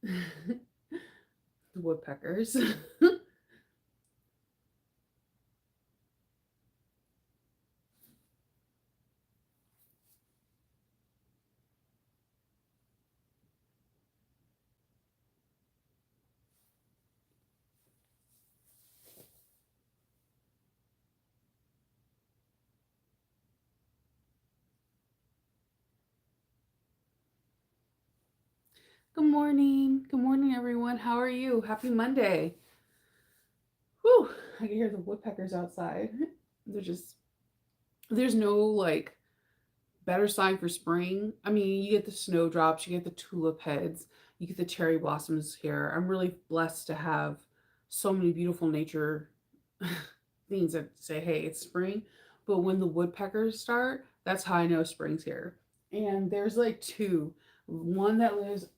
The woodpeckers. Good morning. Good morning, everyone. How are you? Happy Monday. Whew. I can hear the woodpeckers outside. They're just, there's no like better sign for spring. I mean, you get the snowdrops, you get the tulip heads, you get the cherry blossoms here. I'm really blessed to have so many beautiful nature things that say, hey, it's spring. But when the woodpeckers start, that's how I know spring's here. And there's like two. One that lives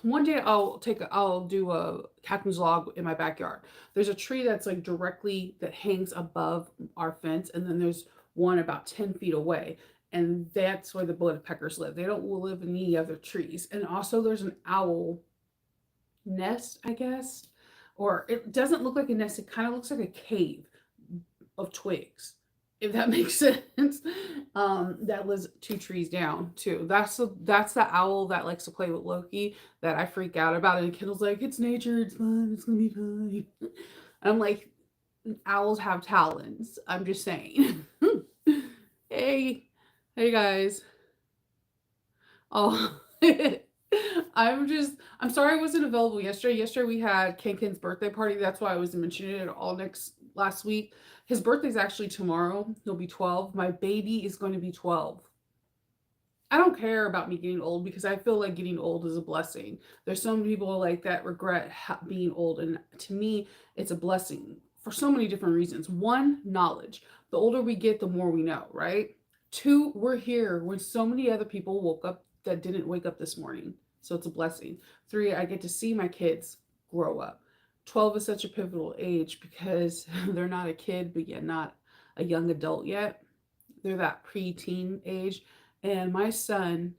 one day I'll do a captain's log in my backyard. There's a tree that's like directly that hangs above our fence, and then there's one about 10 feet away. And that's where the woodpeckers live. They don't live in any other trees. And also there's an owl nest, I guess. Or it doesn't look like a nest, it kind of looks like a cave of twigs, if that makes sense. That lives two trees down too. That's the owl that likes to play with Loki that I freak out about. And Kendall's like, it's nature, it's fun, it's gonna be fine. And I'm like, owls have talons. I'm just saying. Hey, hey guys. Oh, I'm sorry I wasn't available yesterday. Yesterday we had Ken's birthday party. That's why I was mentioning it all next last week. His birthday's actually tomorrow. He'll be 12. My baby is going to be 12. I don't care about me getting old because I feel like getting old is a blessing. There's so many people like that regret being old, and to me, it's a blessing for so many different reasons. One, knowledge. The older we get, the more we know, right? Two, we're here when so many other people woke up that didn't wake up this morning, so it's a blessing. Three, I get to see my kids grow up. 12 is such a pivotal age because they're not a kid, but yet not a young adult yet. They're that preteen age, and my son,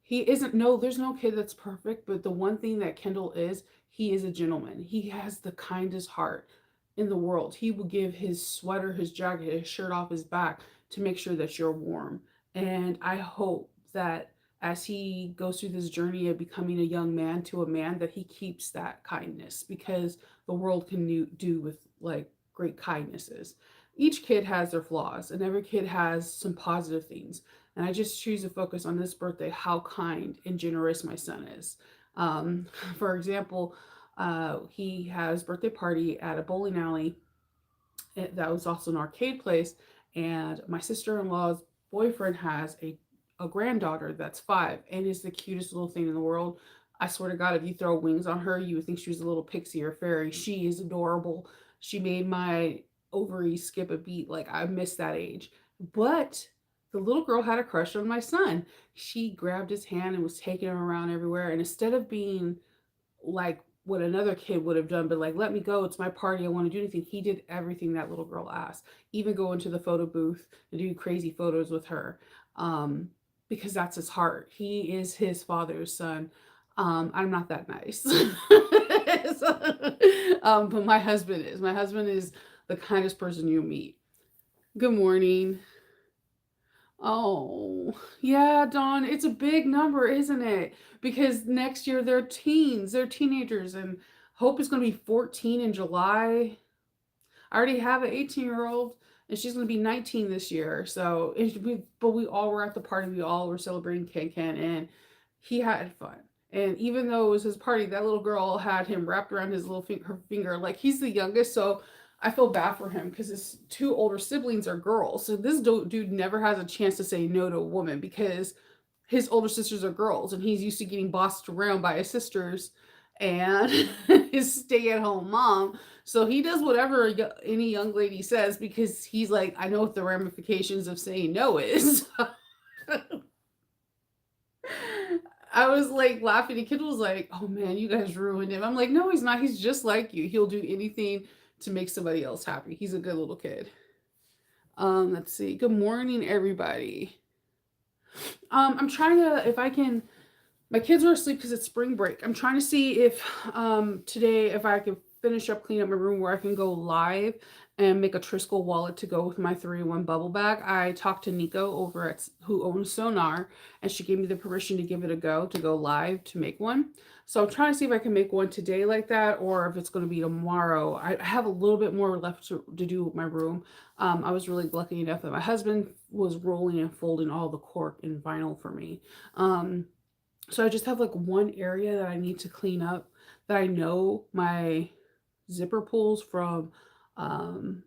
he isn't, no, there's no kid that's perfect, but the one thing that Kendall is, he is a gentleman. He has the kindest heart in the world. He will give his sweater, his jacket, his shirt off his back to make sure that you're warm. And I hope that as he goes through this journey of becoming a young man to a man, that he keeps that kindness, because the world can do with like great kindnesses. Each kid has their flaws, and every kid has some positive things. And I just choose to focus on this birthday how kind and generous my son is. Um, for example, he has birthday party at a bowling alley that was also an arcade place, and my sister-in-law's boyfriend has a granddaughter that's 5 and is the cutest little thing in the world. I swear to God, if you throw wings on her, you would think she was a little pixie or fairy. She is adorable. She made my ovaries skip a beat. Like, I miss that age. But the little girl had a crush on my son. She grabbed his hand and was taking him around everywhere. And instead of being like what another kid would have done, but like, let me go, it's my party, I want to do anything, he did everything that little girl asked, even go into the photo booth and do crazy photos with her, um, because that's his heart. He is his father's son. I'm not that nice. So, but my husband is the kindest person you meet. Good morning. Oh, yeah, Dawn, it's a big number, isn't it? Because next year they're teens, they're teenagers, and Hope is going to be 14 in July. I already have an 18-year-old, and she's going to be 19 this year. So, but we all were at the party. We all were celebrating Ken, and he had fun. And even though it was his party, that little girl had him wrapped around his little her finger. Like, he's the youngest, so I feel bad for him because his two older siblings are girls. So this dude never has a chance to say no to a woman because his older sisters are girls, and he's used to getting bossed around by his sisters and his stay-at-home mom. So he does whatever any young lady says because he's like, I know what the ramifications of saying no is. I was like laughing. The kid was like, "Oh man, you guys ruined him." I'm like, "No, he's not. He's just like you. He'll do anything to make somebody else happy. He's a good little kid." Let's see. Good morning, everybody. I'm trying to, if I can. My kids are asleep because it's spring break. I'm trying to see if today if I can finish up cleaning up my room where I can go live and make a Triskel wallet to go with my 3-in-1 bubble bag. I talked to Nico over at who owns Sonar, and she gave me the permission to give it a go to go live to make one. So I'm trying to see if I can make one today like that, or if it's going to be tomorrow. I have a little bit more left to do with my room. I was really lucky enough that my husband was rolling and folding all the cork and vinyl for me. Um, so I just have like one area that I need to clean up that I know my zipper pulls from um,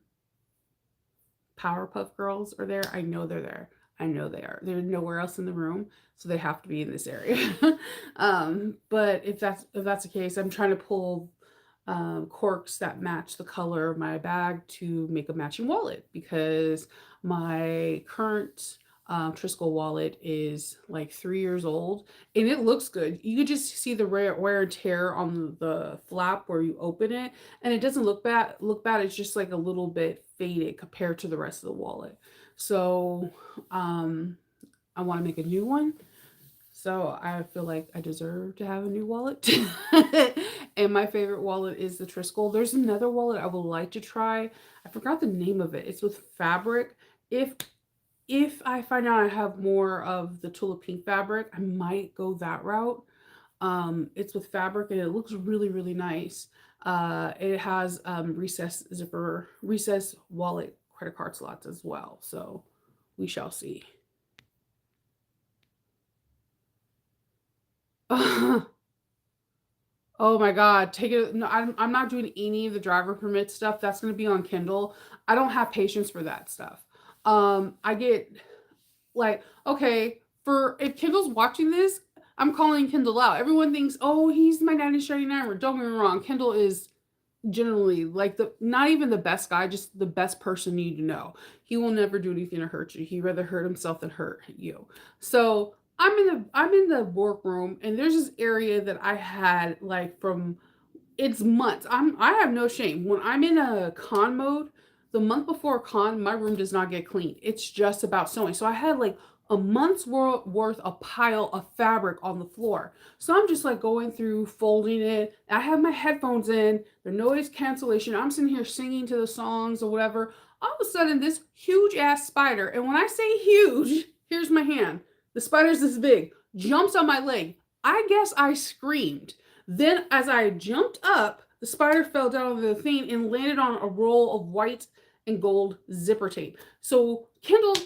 Powerpuff Girls are there. I know they're there. I know they are. They're nowhere else in the room, so they have to be in this area. But if that's the case, I'm trying to pull corks that match the color of my bag to make a matching wallet because my current Triskel wallet is like 3 years old and it looks good. You could just see the wear and tear on the flap where you open it, and it doesn't look bad. It's just like a little bit faded compared to the rest of the wallet. So um, I want to make a new one, so I feel like I deserve to have a new wallet. And my favorite wallet is the Triskel. There's another wallet I would like to try. I forgot the name of it. It's with fabric. If if I find out I have more of the tulip pink fabric, I might go that route. It's with fabric and it looks really, really nice. It has recess zipper, recess wallet credit card slots as well. So we shall see. Oh my God, take it. No, I'm not doing any of the driver permit stuff. That's going to be on Kindle. I don't have patience for that stuff. I get like, okay, for if Kindle's watching this, I'm calling Kindle out. Everyone thinks, oh, he's my 90 shining armor. Don't get me wrong. Kindle is generally like the not even the best guy, just the best person you need to know. He will never do anything to hurt you. He'd rather hurt himself than hurt you. So I'm in the workroom and there's this area that I had like from it's months. I have no shame. When I'm in a con mode, the month before con, my room does not get cleaned. It's just about sewing. So I had like a month's worth of pile of fabric on the floor. So I'm just like going through, folding it. I have my headphones in, the noise cancellation. I'm sitting here singing to the songs or whatever. All of a sudden, this huge ass spider, and when I say huge, here's my hand. The spider's this big, jumps on my leg. I guess I screamed. Then, as I jumped up, the spider fell down over the thing and landed on a roll of white and gold zipper tape. So, Kendall,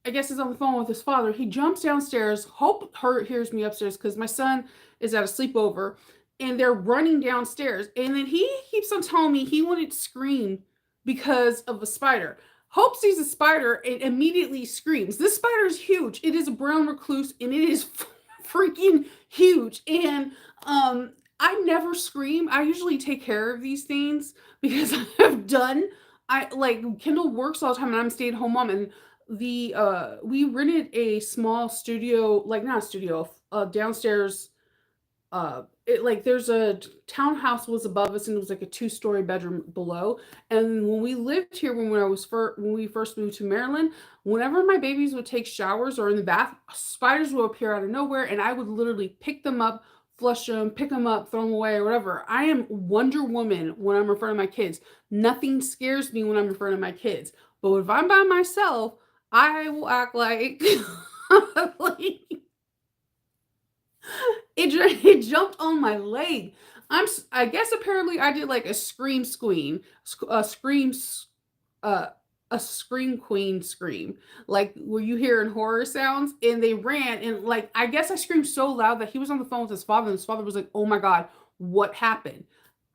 I guess, is on the phone with his father. He jumps downstairs. Hope hears me upstairs because my son is at a sleepover and they're running downstairs. And then he keeps on telling me he wanted to scream because of a spider. Hope sees a spider and immediately screams. This spider is huge. It is a brown recluse and it is freaking huge. And I never scream. I usually take care of these things because I've done. I like Kendall works all the time and I'm a stay-at-home mom, and the we rented a small studio, like not a studio, downstairs. It like there's a townhouse was above us and it was like a two-story bedroom below. And when we lived here, when we first moved to Maryland, whenever my babies would take showers or in the bath, spiders would appear out of nowhere and I would literally pick them up, flush them, pick them up, throw them away or whatever. I am Wonder Woman when I'm in front of my kids. Nothing scares me when I'm in front of my kids. But if I'm by myself, I will act like like it jumped on my leg. I guess apparently I did like a scream squeam, a scream uh a scream queen scream, like where you hear in horror sounds, and they ran and like I guess I screamed so loud that he was on the phone with his father and his father was like, "Oh my god, what happened?"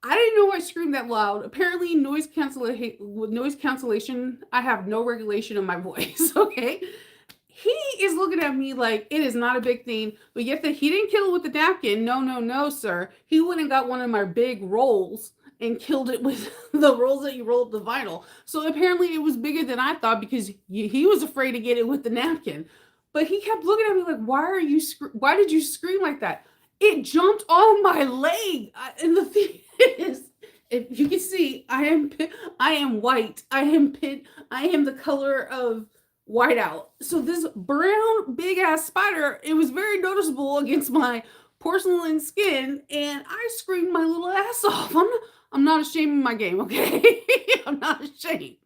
I didn't know I screamed that loud. Apparently noise cancellation, I have no regulation in my voice, okay? He is looking at me like it is not a big thing, but yet that he didn't kill it with the napkin. No, no, no, sir. He went and got one of my big rolls and killed it with the rolls that you roll up the vinyl. So apparently it was bigger than I thought because he was afraid to get it with the napkin. But he kept looking at me like, why did you scream like that? It jumped on my leg. And the thing is, if you can see, I am white. I am the color of white out. So this brown big ass spider, it was very noticeable against my porcelain skin, and I screamed my little ass off. I'm not ashamed of my game, okay? I'm not ashamed.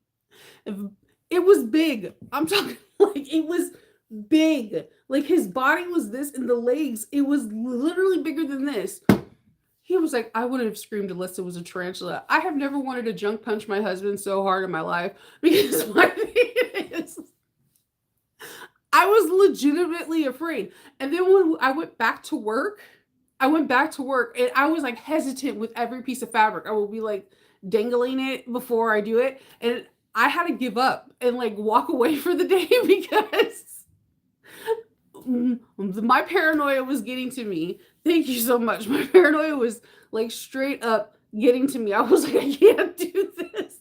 It was big. I'm talking like it was big. Like his body was this, and the legs, it was literally bigger than this. He was like, I wouldn't have screamed unless it was a tarantula. I have never wanted to junk punch my husband so hard in my life because my thing is, I was legitimately afraid. And then when I went back to work, and I was like hesitant with every piece of fabric. I would be like dangling it before I do it. And I had to give up and like walk away for the day because my paranoia was getting to me. Thank you so much. My paranoia was like straight up getting to me. I was like, I can't do this.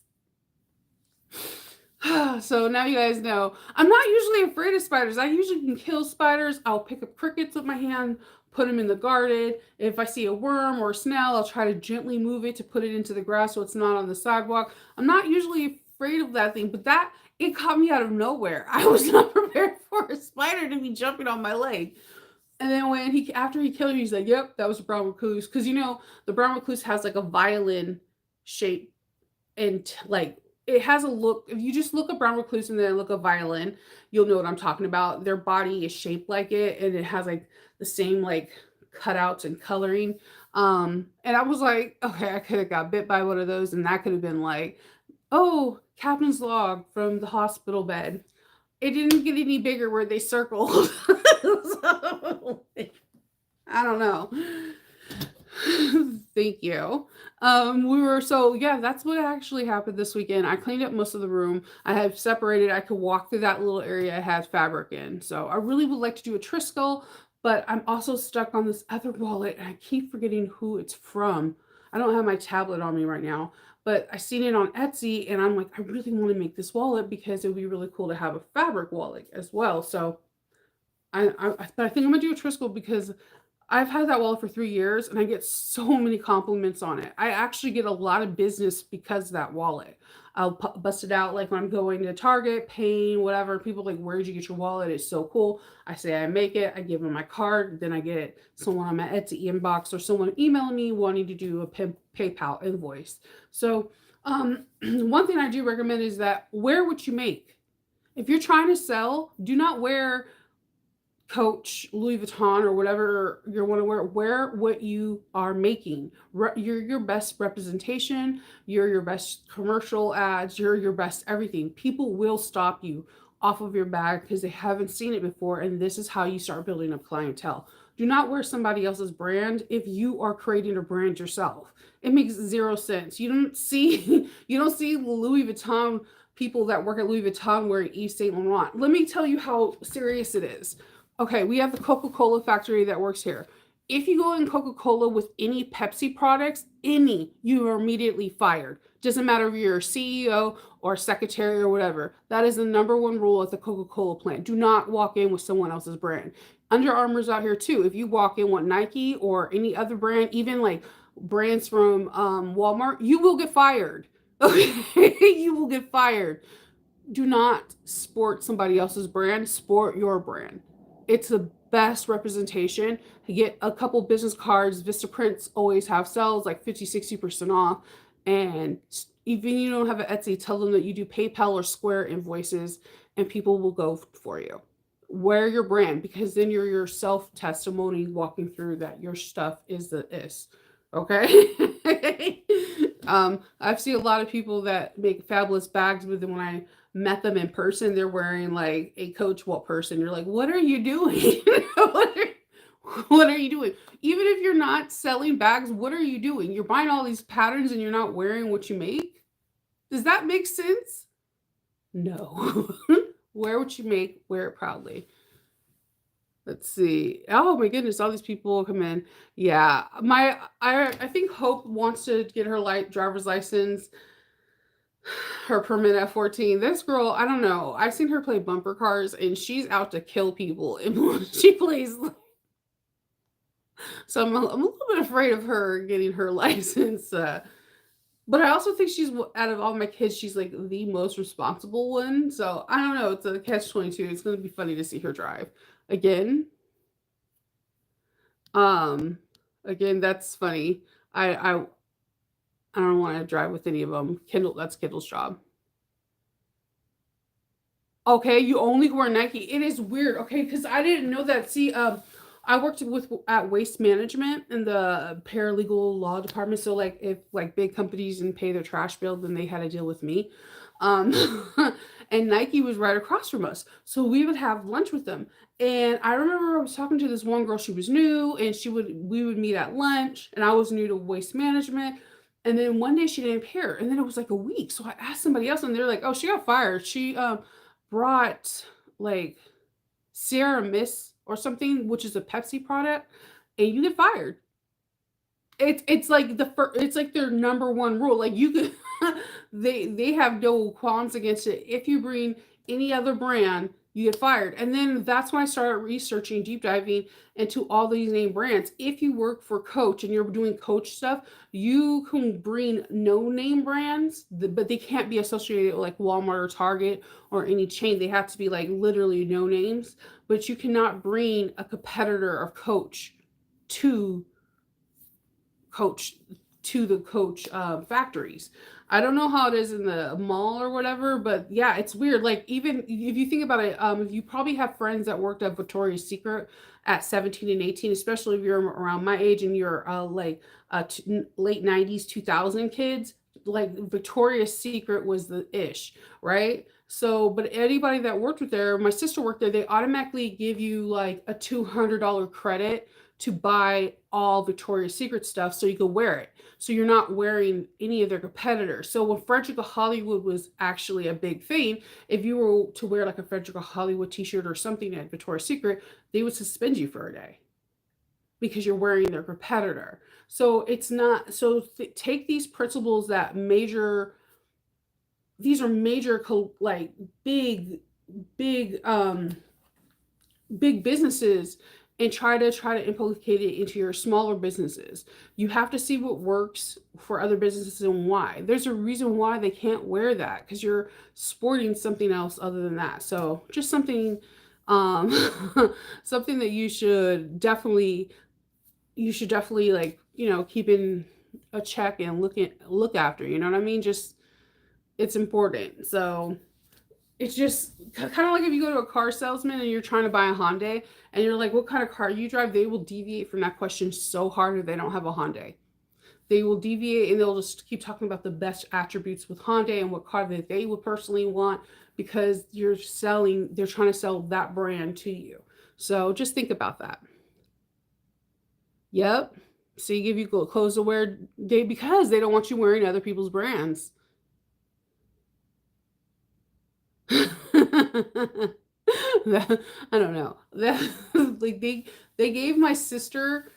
So now you guys know. I'm not usually afraid of spiders. I usually can kill spiders. I'll pick up crickets with my hand, put them in the garden. If I see a worm or a snail, I'll try to gently move it to put it into the grass so it's not on the sidewalk. I'm not usually afraid of that thing, but that it caught me out of nowhere. I was not prepared for a spider to be jumping on my leg. And then when after he killed me, he's like, "Yep, that was a brown recluse." Because the brown recluse has like a violin shape, and like it has a look. If you just look at brown recluse and then look at violin, you'll know what I'm talking about. Their body is shaped like it, and it has like the same like cutouts and coloring. And I was like, okay, I could have got bit by one of those, and that could have been like, oh, captain's log from the hospital bed. It didn't get any bigger where they circled. So, I don't know. Thank you. We were so yeah, that's what actually happened this weekend. I cleaned up most of the room. I have separated. I could walk through that little area I had fabric in. So I really would like to do a Triskel, but I'm also stuck on this other wallet and I keep forgetting who it's from. I don't have my tablet on me right now, but I seen it on Etsy and I'm like, I really want to make this wallet because it would be really cool to have a fabric wallet as well. So I think I'm gonna do a Triskel because I've had that wallet for 3 years and I get so many compliments on it. I actually get a lot of business because of that wallet. I'll bust it out like when I'm going to Target, paying, whatever. People are like, where'd you get your wallet? It's so cool. I say I make it, I give them my card, then I get someone on my Etsy inbox or someone emailing me wanting to do a PayPal invoice. So one thing I do recommend is that wear what you make. If you're trying to sell, do not wear Coach, Louis Vuitton, or whatever you want to wear what you are making. You're your best representation. You're your best commercial ads. You're your best everything. People will stop you off of your bag because they haven't seen it before, and this is how you start building up clientele. Do not wear somebody else's brand if you are creating a brand yourself. It makes zero sense. You don't see you don't see Louis Vuitton people that work at Louis Vuitton wearing Yves Saint Laurent. Let me tell you how serious it is. Okay, we have the Coca-Cola factory that works here. If you go in Coca-Cola with any Pepsi products, you are immediately fired. Doesn't matter if you're a CEO or secretary or whatever. That is the number one rule at the Coca-Cola plant. Do not walk in with someone else's brand. Under Armour's out here too. If you walk in with Nike or any other brand, even like brands from Walmart, you will get fired. Okay, you will get fired. Do not sport somebody else's brand. Sport your brand. It's the best representation. You get a couple business cards. Vistaprints always have sales like 50-60% off. And even you don't have an Etsy, tell them that you do PayPal or Square invoices and people will go for you. Wear your brand because then you're your self testimony walking through that your stuff is the is. Okay. I've seen a lot of people that make fabulous bags, but then when I met them in person, they're wearing like a Coach Walt person. You're like, what are you doing? What are you doing? Even if you're not selling bags, what are you doing? You're buying all these patterns and you're not wearing what you make? Does that make sense? No. Wear what you make, wear it proudly. Let's see. Oh my goodness, all these people come in. Yeah, I think Hope wants to get her driver's license, her permit at 14. This girl, I don't know. I've seen her play bumper cars and she's out to kill people and she plays. So I'm a little bit afraid of her getting her license. But I also think she's out of all my kids, she's like the most responsible one. So I don't know. It's a catch 22. It's going to be funny to see her drive again. Um, again, that's funny. I don't want to drive with any of them. Kendall, that's Kendall's job. Okay, you only wear Nike. It is weird. Okay, because I didn't know that. See, I worked with at Waste Management in the paralegal law department. So like, if like big companies didn't pay their trash bill, then they had to deal with me. Um, and Nike was right across from us, so we would have lunch with them. And I remember I was talking to this one girl. She was new, and we would meet at lunch, and I was new to Waste Management. And then one day she didn't appear, and then it was like a week. So I asked somebody else, and they're like, "Oh, she got fired. She brought like Sierra Mist or something, which is a Pepsi product, and you get fired. It's like it's like their number one rule. Like you could, they have no qualms against it. If you bring any other brand, you get fired. And then that's when I started researching, deep diving into all these name brands. If you work for Coach and you're doing Coach stuff, you can bring no name brands, but they can't be associated with like Walmart or Target or any chain. They have to be like literally no names. But you cannot bring a competitor of Coach to coach the coach factories. I don't know how it is in the mall or whatever, but yeah, it's weird. Like even if you think about it, you probably have friends that worked at Victoria's Secret at 17 and 18, especially if you're around my age and you're late 90s, 2000 kids. Like Victoria's Secret was the ish, right? So, but anybody that worked with there, my sister worked there, they automatically give you like a $200 credit to buy all Victoria's Secret stuff so you could wear it. So you're not wearing any of their competitors. So when Frederica Hollywood was actually a big thing, if you were to wear like a Frederica Hollywood t-shirt or something at Victoria's Secret, they would suspend you for a day because you're wearing their competitor. So it's not so take these principles that major these are major like big big big businesses and try to implicate it into your smaller businesses. You have to see what works for other businesses and why. There's a reason why they can't wear that because you're sporting something else other than that. So just something something that you should definitely like, keep in a check and look after, you know what I mean? Just it's important. So it's just kind of like if you go to a car salesman and you're trying to buy a Hyundai and you're like, what kind of car you drive? They will deviate from that question so hard if they don't have a Hyundai. They will deviate and they'll just keep talking about the best attributes with Hyundai and what car that they would personally want because they're trying to sell that brand to you. So just think about that. Yep. So you give you clothes to wear day because they don't want you wearing other people's brands. I don't know. That like they gave my sister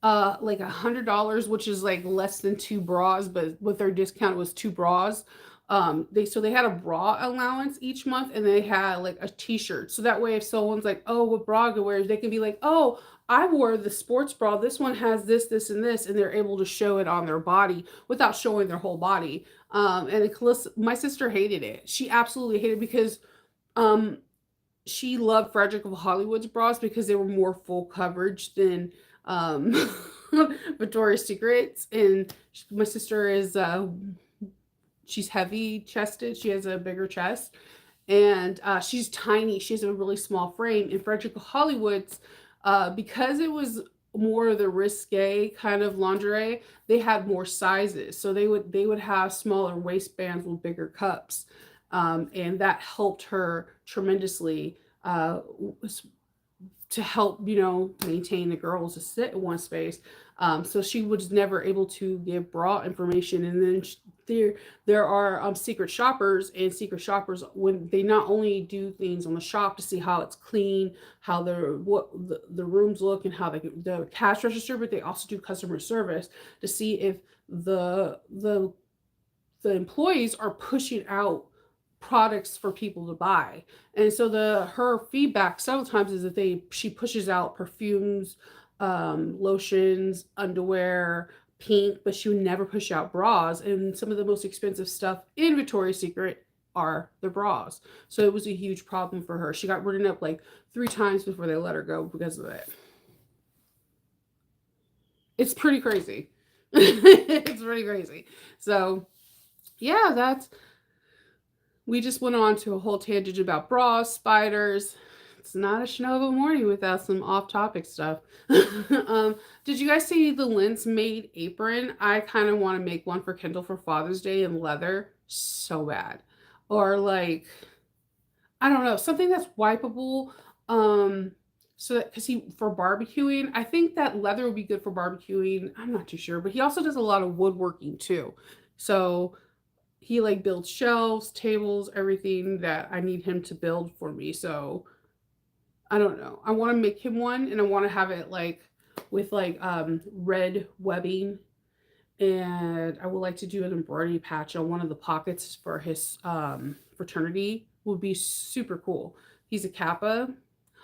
like $100, which is like less than two bras, but with their discount it was two bras. They had a bra allowance each month and they had like a t-shirt. So that way if someone's like, oh, what bra to wear, they can be like, oh, I wore the sports bra. This one has this, and this, and they're able to show it on their body without showing their whole body. My sister hated it. She absolutely hated it because um, she loved Frederick of Hollywood's bras because they were more full coverage than um, Victoria's Secrets. And my sister is she's heavy chested. She has a bigger chest, and she's tiny. She has a really small frame. And Frederick of Hollywood's because it was more of the risque kind of lingerie, they had more sizes. So they would have smaller waistbands with bigger cups. And that helped her tremendously to help maintain the girls to sit in one space. So she was never able to give bra information. And then there are secret shoppers, and secret shoppers, when they not only do things on the shop to see how it's clean, how the rooms look, and how the cash register, but they also do customer service to see if the employees are pushing out products for people to buy. And so her feedback several times is that she pushes out perfumes, lotions, underwear, pink, but she would never push out bras. And some of the most expensive stuff in Victoria's Secret are the bras. So it was a huge problem for her. She got written up like 3 times before they let her go because of it. It's pretty crazy. It's pretty crazy. So yeah, that's we just went on to a whole tangent about bras, spiders. It's not a Shinova morning without some off-topic stuff. Did you guys see the Lens Made apron? I kind of want to make one for Kendall for Father's Day in leather so bad. Or like, I don't know, something that's wipeable. Um, so that because he for barbecuing, I think that leather would be good for barbecuing. I'm not too sure, but he also does a lot of woodworking too. So he like builds shelves, tables, everything that I need him to build for me. So I don't know. I want to make him one and I want to have it like with like red webbing, and I would like to do an embroidery patch on one of the pockets for his fraternity. Would be super cool. He's a Kappa.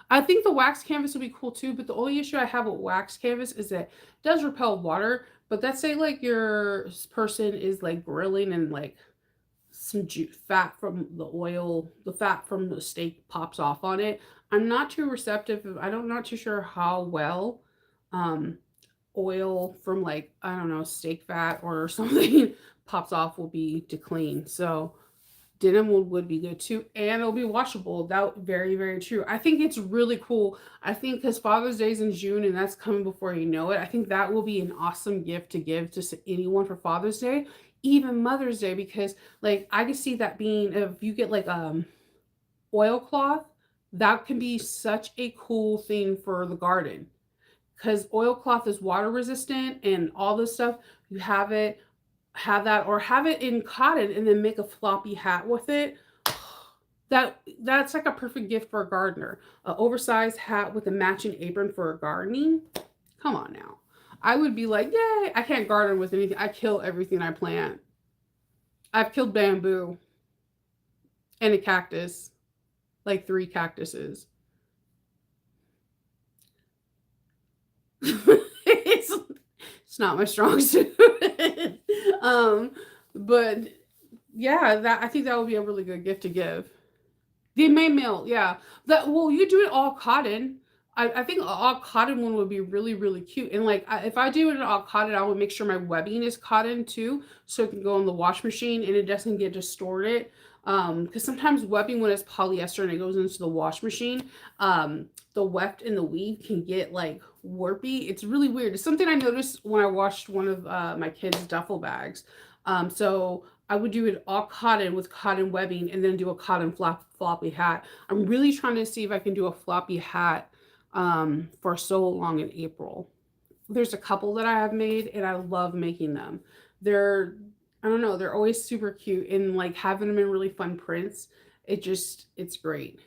I think the wax canvas would be cool too, but the only issue I have with wax canvas is that it does repel water. But let's say like your person is like grilling and like some fat from the oil, the fat from the steak pops off on it. I'm not too receptive. I'm not too sure how well um, oil from like, I don't know, steak fat or something pops off will be to clean. So denim would be good too, and it'll be washable. That very, very true. I think it's really cool. I think because Father's Day is in June and that's coming before you know it. I think that will be an awesome gift to give to anyone for Father's Day, even Mother's Day, because like I can see that being if you get like oilcloth, that can be such a cool thing for the garden because oilcloth is water resistant and all this stuff. You have that or have it in cotton and then make a floppy hat with it. That's like a perfect gift for a gardener. An oversized hat with a matching apron for gardening. Come on now. I would be like, yay, I can't garden with anything. I kill everything I plant. I've killed bamboo and a cactus, like 3 cactuses. It's not my strong suit. um, but yeah, that I think that would be a really good gift to give. The May mill, yeah. That well, you do it all cotton. I think all cotton one would be really, really cute. And like if I do it in all cotton, I would make sure my webbing is cotton too, so it can go in the wash machine and it doesn't get distorted. Because sometimes webbing when it's polyester and it goes into the wash machine, the weft and the weave can get like warpy. It's really weird. It's something I noticed when I washed one of my kids' duffel bags. So I would do it all cotton with cotton webbing and then do a cotton floppy hat. I'm really trying to see if I can do a floppy hat for so long in April. There's a couple that I have made and I love making them. They're, I don't know, they're always super cute and like having them in really fun prints. It's great.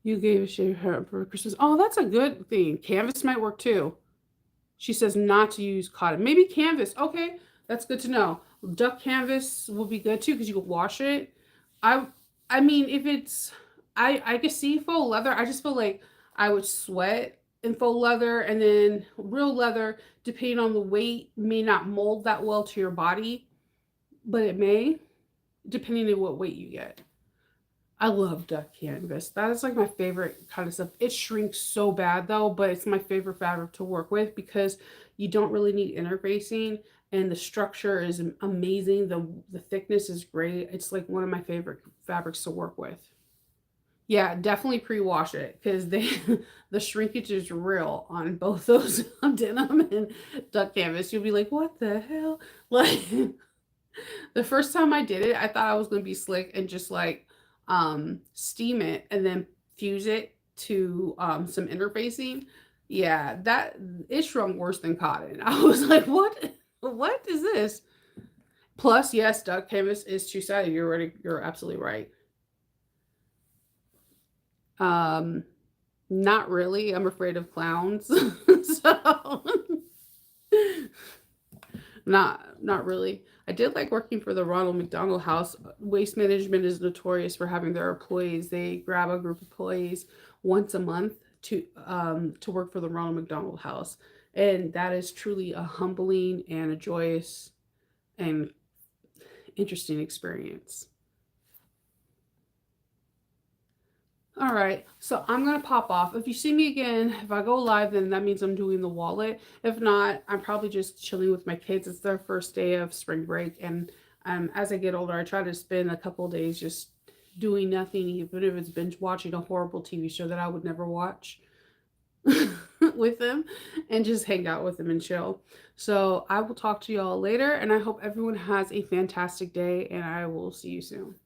You gave a shave hair for Christmas. Oh, that's a good thing. Canvas might work too. She says not to use cotton. Maybe canvas. Okay, that's good to know. Duck canvas will be good too because you can wash it. I I mean, if it's I could see faux leather. I just feel like I would sweat in faux leather, and then real leather, depending on the weight, may not mold that well to your body, but it may, depending on what weight you get. I love duck canvas. That is like my favorite kind of stuff. It shrinks so bad though, but it's my favorite fabric to work with because you don't really need interfacing and the structure is amazing. The thickness is great. It's like one of my favorite fabrics to work with. Yeah, definitely pre-wash it because they the shrinkage is real on both those denim and duck canvas. You'll be like, what the hell? Like the first time I did it, I thought I was gonna be slick and just like steam it and then fuse it to some interfacing. Yeah, that it shrunk worse than cotton. I was like, what is this? Plus, yes, duck canvas is two-sided. You're absolutely right. Um Not really. I'm afraid of clowns. So not really. I did like working for the Ronald McDonald House. Waste Management is notorious for having their employees. They grab a group of employees once a month to work for the Ronald McDonald House, and that is truly a humbling and a joyous and interesting experience. All right, so I'm gonna pop off. If you see me again, if I go live, then that means I'm doing the wallet. If not, I'm probably just chilling with my kids. It's their first day of spring break, and as I get older, I try to spend a couple of days just doing nothing, even if it's binge watching a horrible TV show that I would never watch with them, and just hang out with them and chill. So I will talk to y'all later, and I hope everyone has a fantastic day, and I will see you soon.